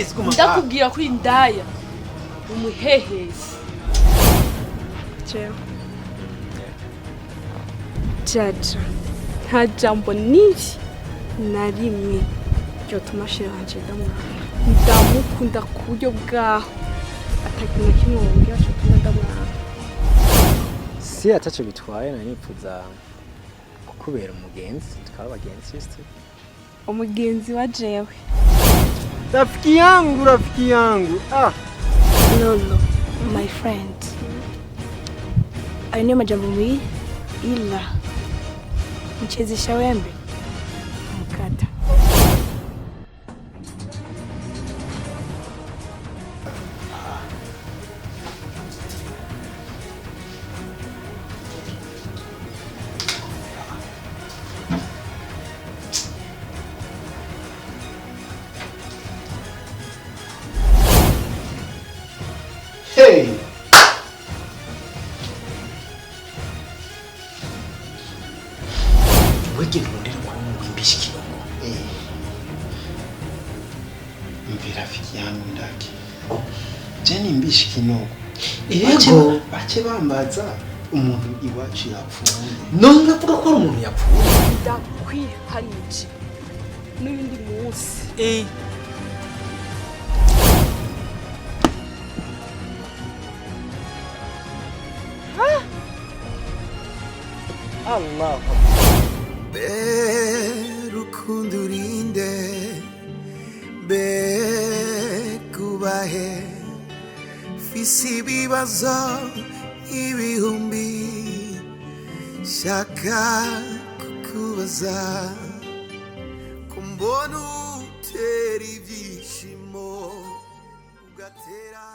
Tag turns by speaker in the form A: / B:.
A: please guma.
B: Ndakubwira kuri ndaya umuhehesi. Jaja nta jambo niri na rimwe ryotuma shira wanje ndamukunda ku buryo bwaho atakintu kimwe wongera cyo tuma ndamwanga.
A: Si ataco bitwaye na nipfuza kukubera umugenzi tukaba abagenzi sister.
B: Umugenzi wa jewe.
A: Rafiki yangu.
B: No, my friend. Ayo majambo mwi ila mchezesha wembe mkata.
C: Hey!
A: Weke ndondera kwa mwimbisha kidogo.
C: Mvi rafiki yangu ndaki. Jeni mbishi kinogo.
A: Yego
C: bace bambaza umuntu iwacu yapfuye.
A: nonga vuga ko ari umuntu yapfuye.
B: Ndakwihanije n'undi munsi.
A: Allah.
D: Barukundurinde kubahe fisi ibibazo ibihumbi shaka kukubaza kumbona utera ivyishimo ugatera